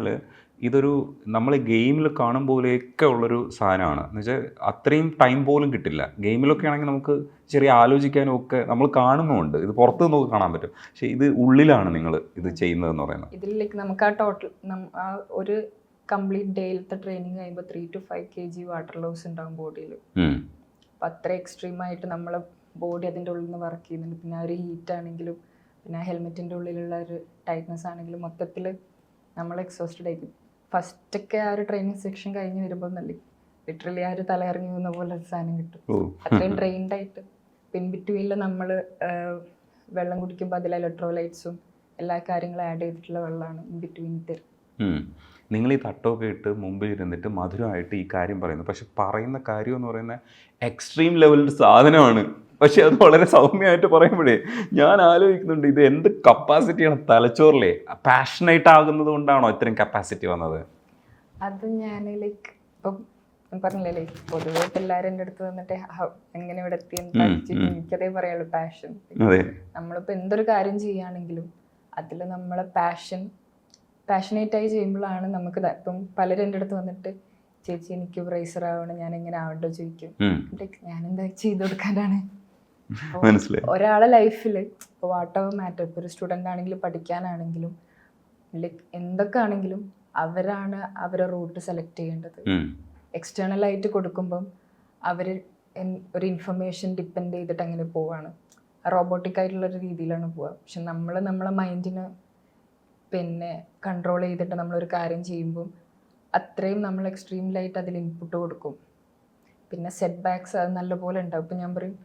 കഴിഞ്ഞാൽ ഇതൊരു നമ്മൾ ഗെയിമിൽ കാണും പോലെയൊക്കെ ഉള്ളൊരു സാധനമാണ്. എന്ന് വെച്ചാൽ അത്രയും ടൈം പോലും കിട്ടില്ല. ഗെയിമിലൊക്കെ ആണെങ്കിൽ നമുക്ക് ചെറിയ ആലോചിക്കാനും ഒക്കെ നമ്മൾ കാണുന്നുമുണ്ട്, ഇത് പുറത്ത് നമുക്ക് കാണാൻ പറ്റും. പക്ഷേ ഇത് ഉള്ളിലാണ് നിങ്ങൾ ഇത് ചെയ്യുന്നതെന്ന് പറയുന്നത്. ഇതിലേക്ക് നമുക്ക് ആ ടോട്ടൽ ആ ഒരു കംപ്ലീറ്റ് ഡേയിലത്തെ ട്രെയിനിങ് കഴിയുമ്പോൾ 3 to 5 kg വാട്ടർ ലോസ് ഉണ്ടാകും ബോഡിയിൽ. അപ്പം അത്ര എക്സ്ട്രീമായിട്ട് നമ്മളെ ബോഡി അതിൻ്റെ ഉള്ളിൽ നിന്ന് വർക്ക് ചെയ്യുന്നുണ്ട്. പിന്നെ ആ ഒരു ഹീറ്റ് ആണെങ്കിലും പിന്നെ ഹെൽമെറ്റിൻ്റെ ഉള്ളിലുള്ള ഒരു ടൈറ്റ്നസ് ആണെങ്കിലും മൊത്തത്തിൽ നമ്മൾ എക്സോസ്റ്റഡ് ആയിരിക്കും. ഫസ്റ്റൊക്കെ ആ ഒരു ട്രെയിനിങ് സെക്ഷൻ കഴിഞ്ഞ് വരുമ്പോൾ നല്ല ലിറ്ററലി ആ ഒരു തലയിറങ്ങി പോകുന്ന പോലെ ഒരു സാധനം കിട്ടും. അത്രയും ട്രെയിൻഡായിട്ട് പിൻ ബിറ്റ്വീനിൽ നമ്മൾ വെള്ളം കുടിക്കുമ്പോൾ അതിൽ ഇലക്ട്രോലൈറ്റ്സും എല്ലാ കാര്യങ്ങളും ആഡ് ചെയ്തിട്ടുള്ള വെള്ളമാണ് ഇൻ ബിറ്റ്വീൻ തരും. നിങ്ങൾ ഈ തട്ടമൊക്കെ ഇട്ട് മുമ്പിൽ ഇരുന്നിട്ട് മധുരമായിട്ട് ഈ കാര്യം പറയുന്നു, പക്ഷെ പറയുന്ന കാര്യം എന്ന് പറയുന്ന എക്സ്ട്രീം ലെവലിൽ സാധനമാണ്. പക്ഷെ അത് വളരെ സൗമ്യമായിട്ട് പറയുമ്പോഴേ ഞാൻ ആലോചിക്കുന്നുണ്ട്, ഇത് എന്ത് കപ്പാസിറ്റിയാണ് തലച്ചോറിലെ പാഷനേറ്റ് ആകുന്നത് കൊണ്ടാണോ ഇത്രയും കപ്പാസിറ്റി വന്നത്? അത് ഞാൻ ലൈക്ക് ഇപ്പം പറഞ്ഞില്ലേ, ലൈക്ക് പൊതുവെ എല്ലാവരും എൻ്റെ അടുത്ത് വന്നിട്ട് എങ്ങനെ ഇവിടെ എത്തി എനിക്കതേ പറയുള്ളൂ, പാഷൻ. നമ്മളിപ്പോൾ എന്തൊരു കാര്യം ചെയ്യുകയാണെങ്കിലും അതിൽ നമ്മളെ പാഷനേറ്റായി ചെയ്യുമ്പോഴാണ് നമുക്ക് ഇപ്പം പലരും എൻ്റെ അടുത്ത് വന്നിട്ട് ചേച്ചി എനിക്ക് റേസർ ആവണം, ഞാൻ എങ്ങനെ ആവണ്ടോ ചോദിക്കും. ഞാൻ എന്താ ചെയ്ത് കൊടുക്കാനാണ്. ഒരാളെ ലൈഫിൽ ഇപ്പോൾ വാട്ട് എവർ മാറ്റർ, ഇപ്പോൾ ഒരു സ്റ്റുഡൻ്റ് ആണെങ്കിലും പഠിക്കാനാണെങ്കിലും ലൈക്ക് എന്തൊക്കെ ആണെങ്കിലും അവരാണ് അവരെ റൂട്ട് സെലക്ട് ചെയ്യേണ്ടത്. എക്സ്റ്റേണലായിട്ട് കൊടുക്കുമ്പം അവർ ഒരു ഇൻഫർമേഷൻ ഡിപ്പെൻഡ് ചെയ്തിട്ട് അങ്ങനെ പോവാണ്, റോബോട്ടിക് ആയിട്ടുള്ളൊരു രീതിയിലാണ് പോവുക. പക്ഷെ നമ്മളെ മൈൻഡിന് പിന്നെ കൺട്രോൾ ചെയ്തിട്ട് നമ്മളൊരു കാര്യം ചെയ്യുമ്പോൾ അത്രയും നമ്മൾ എക്സ്ട്രീമിലായിട്ട് അതിൽ ഇൻപുട്ട് കൊടുക്കും. പിന്നെ സെറ്റ് ബാക്സ് അത് നല്ലപോലെ ഉണ്ടാവും. ഇപ്പം ഞാൻ പറയും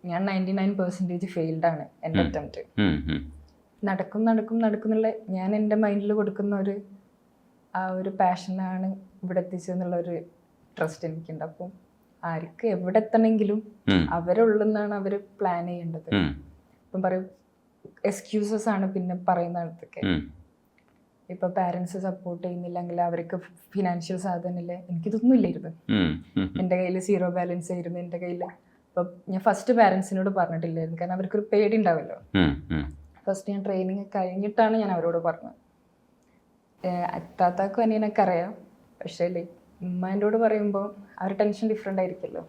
ഞാൻ 99% ഫെയിൽഡാണ് എൻ്റെ അറ്റംപ്റ്റ്. നടക്കുന്നുള്ള ഞാൻ എൻ്റെ മൈൻഡിൽ കൊടുക്കുന്ന ആ ഒരു പാഷനാണ് ഇവിടെ എത്തിച്ചതെന്നുള്ളൊരു ട്രസ്റ്റ് എനിക്കുണ്ട്. അപ്പം ആർക്ക് എവിടെ എത്തണമെങ്കിലും അവരുള്ളെന്നാണ് അവർ പ്ലാൻ ചെയ്യേണ്ടത്. ഇപ്പം പറയും എക്സ്ക്യൂസസ് ആണ് പിന്നെ പറയുന്ന അടുത്തൊക്കെ. ഇപ്പൊ പാരന്റ്സ് സപ്പോർട്ട് ചെയ്യുന്നില്ലെങ്കിൽ അവർക്ക് ഫിനാൻഷ്യൽ സാധനമില്ല, എനിക്കിതൊന്നും ഇല്ലായിരുന്നു. എൻ്റെ കയ്യിൽ 0 ബാലൻസ് ആയിരുന്നു. എൻ്റെ കയ്യിൽ ഇപ്പം ഞാൻ ഫസ്റ്റ് പാരന്റ്സിനോട് പറഞ്ഞിട്ടില്ലായിരുന്നു, കാരണം അവർക്കൊരു പേടി ഉണ്ടാവല്ലോ. ഫസ്റ്റ് ഞാൻ ട്രെയിനിങ് കഴിഞ്ഞിട്ടാണ് ഞാൻ അവരോട് പറഞ്ഞത്. അത്താത്താക്കും അനിയനൊക്കെ അറിയാം, പക്ഷേ ലൈക്ക് ഉമ്മാൻ്റോട് പറയുമ്പോൾ ആ ഒരു ടെൻഷൻ ഡിഫറെൻ്റ് ആയിരിക്കുമല്ലോ.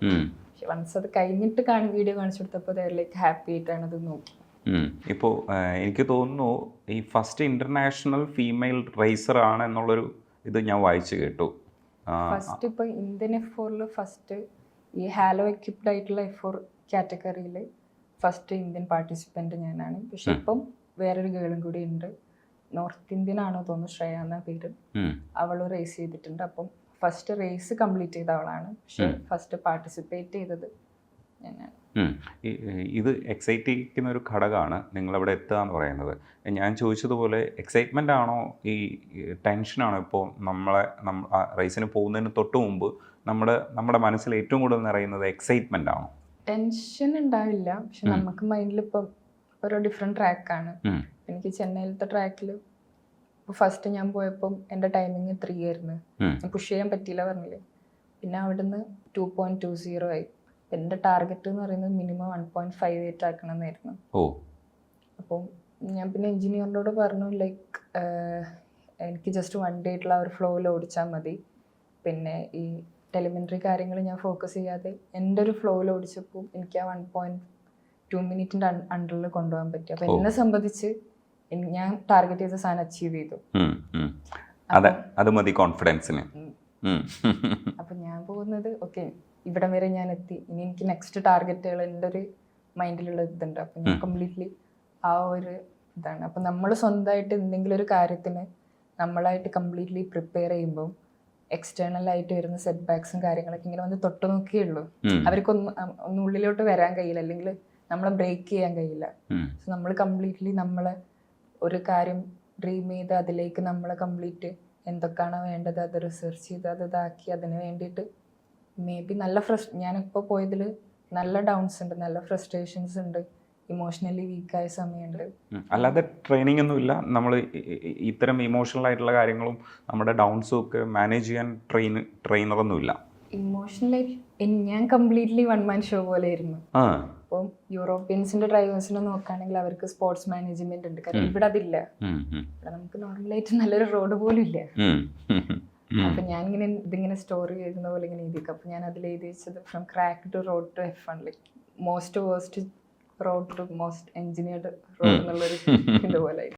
പക്ഷെ വൺസ് അത് കഴിഞ്ഞിട്ട് വീഡിയോ കാണിച്ചു കൊടുത്തപ്പോൾ ലൈക്ക് ഹാപ്പി ആയിട്ടാണ് അത് നോക്കി. ഇപ്പോൾ എനിക്ക് തോന്നുന്നു ഈ ഫസ്റ്റ് ഇൻ്റർനാഷണൽ ഫീമെയിൽ റേസർ ആണ് എന്നുള്ളൊരു ഇത് ഞാൻ വായിച്ചു കേട്ടു. ഫസ്റ്റ് ഇപ്പോൾ ഇന്ത്യൻ F4 ഫസ്റ്റ് ഈ ഹാലോ എക്വിപ്ഡ് ആയിട്ടുള്ള F4 കാറ്റഗറിയിൽ ഫസ്റ്റ് ഇന്ത്യൻ പാർട്ടിസിപ്പൻ്റ് ഞാനാണ്. പക്ഷെ ഇപ്പം വേറൊരു ഗേളും കൂടി ഉണ്ട്, നോർത്ത് ഇന്ത്യൻ ആണോ തോന്നുന്നു, ശ്രേയ എന്ന പേര്. അവൾ റേസ് ചെയ്തിട്ടുണ്ട്. അപ്പം ഫസ്റ്റ് റേസ് കംപ്ലീറ്റ് ചെയ്ത അവളാണ്, പക്ഷെ ഫസ്റ്റ് പാർട്ടിസിപ്പേറ്റ് ചെയ്തത് ഞാനാണ്. ഇത് എക്സൈറ്റിക്കുന്ന ഒരു ഘടകമാണ് നിങ്ങളവിടെ എത്തുക എന്ന് പറയുന്നത്. ഞാൻ ചോദിച്ചതുപോലെ എക്സൈറ്റ്മെൻ്റ് ആണോ ഈ ടെൻഷനാണോ? ഇപ്പോൾ റേസിന് പോകുന്നതിന് തൊട്ട് മുമ്പ് നമ്മുടെ മനസ്സിൽ ഏറ്റവും കൂടുതൽ നിറയുന്നത് എക്സൈറ്റ്മെൻ്റ് ആണോ? ടെൻഷൻ ഉണ്ടാവില്ല, പക്ഷെ നമുക്ക് മൈൻഡിൽ ഇപ്പം ഓരോ ഡിഫറെൻറ്റ് ട്രാക്കാണ്. എനിക്ക് ചെന്നൈയിലത്തെ ട്രാക്കിൽ ഫസ്റ്റ് ഞാൻ പോയപ്പം എൻ്റെ ടൈമിങ് 3 ആയിരുന്നു. ഞാൻ പുഷ് ചെയ്യാൻ പറ്റിയില്ല പറഞ്ഞില്ലേ. പിന്നെ അവിടുന്ന് 2.20 ആയി. എൻ്റെ ടാർഗറ്റ് എന്ന് പറയുന്നത് മിനിമം 1.58 ആക്കണം എന്നായിരുന്നു. അപ്പം ഞാൻ പിന്നെ എഞ്ചിനീയറിനോട് പറഞ്ഞു ലൈക്ക് എനിക്ക് ജസ്റ്റ് 1 day ആയിട്ടുള്ള ഒരു ഫ്ലോയിൽ ഓടിച്ചാൽ മതി. പിന്നെ ഈ ടെലിമെൻ്ററി കാര്യങ്ങൾ ഞാൻ ഫോക്കസ് ചെയ്യാതെ എൻ്റെ ഒരു ഫ്ലോയിൽ ഓടിച്ചപ്പോൾ എനിക്ക് ആ 1.2 മിനിറ്റിൻ്റെ അണ്ടറിൽ കൊണ്ടുപോകാൻ പറ്റി. അപ്പം എന്നെ സംബന്ധിച്ച് ഞാൻ ടാർഗറ്റ് ചെയ്ത സാധനം അച്ചീവ് ചെയ്തു. അത് മതി കോൺഫിഡൻസിന്. അപ്പം ഞാൻ പോകുന്നത് ഓക്കെ, ഇവിടം വരെ ഞാൻ എത്തി, ഇനി എനിക്ക് നെക്സ്റ്റ് ടാർഗറ്റുകൾ എൻ്റെ ഒരു മൈൻഡിലുള്ള ഇതുണ്ട്. അപ്പം ഞാൻ കംപ്ലീറ്റ്ലി ആ ഒരു ഇതാണ്. അപ്പം നമ്മൾ സ്വന്തമായിട്ട് എന്തെങ്കിലും ഒരു കാര്യത്തിന് നമ്മളായിട്ട് കംപ്ലീറ്റ്ലി പ്രിപ്പയർ ചെയ്യുമ്പോൾ എക്സ്റ്റേണലായിട്ട് വരുന്ന സെറ്റ് ബാക്സും കാര്യങ്ങളൊക്കെ ഇങ്ങനെ വന്ന് തൊട്ട് നോക്കിയുള്ളൂ. അവർക്കൊന്നും ഉള്ളിലോട്ട് വരാൻ കഴിയില്ല, അല്ലെങ്കിൽ നമ്മളെ ബ്രേക്ക് ചെയ്യാൻ കഴിയില്ല. സോ നമ്മൾ കംപ്ലീറ്റ്ലി നമ്മളെ ഒരു കാര്യം ഡ്രീം ചെയ്ത് അതിലേക്ക് നമ്മളെ കംപ്ലീറ്റ് എന്തൊക്കെയാണോ വേണ്ടത് അത് റിസർച്ച് ചെയ്ത് അത് ഇതാക്കി അതിന് വേണ്ടിയിട്ട് മേ ബി ഞാനിപ്പോൾ പോയതിൽ നല്ല ഡൗൺസ് ഉണ്ട്, നല്ല ഫ്രസ്ട്രേഷൻസ് ഉണ്ട്, ഇമോഷണലി വീക്കായ സമയമുണ്ട്. അല്ലാതെ ട്രെയിനിങ് ഒന്നുമില്ല, നമ്മൾ ഇത്തരം ഇമോഷണൽ ആയിട്ടുള്ള കാര്യങ്ങളും നമ്മുടെ ഡൗൺസും ഒക്കെ മാനേജ് ചെയ്യാൻ ട്രെയിനറൊന്നുമില്ല. ഇമോഷണലായി ഞാൻ കംപ്ലീറ്റ്ലി 1 man ഷോ പോലെ ആയിരുന്നു. അപ്പം യൂറോപ്യൻസിന്റെ ഡ്രൈവേഴ്സിനെ നോക്കുകയാണെങ്കിൽ അവർക്ക് സ്പോർട്സ് മാനേജ്മെന്റ് ഉണ്ട്, കാരണം ഇവിടെ അതില്ല. ഇവിടെ നമുക്ക് നോർമലായിട്ട് നല്ലൊരു റോഡ് പോലും ഇല്ല. അപ്പൊ ഞാൻ ഇതിങ്ങനെ സ്റ്റോറി എഴുതുന്ന പോലെ ഇങ്ങനെ എഴുതിക്കും. അപ്പൊ ഞാൻ അതിൽ എഴുതി വെച്ചത് from crack to road to F1, like most waste road to most engineered road എന്നുള്ളൊരു ഇതുപോലെ.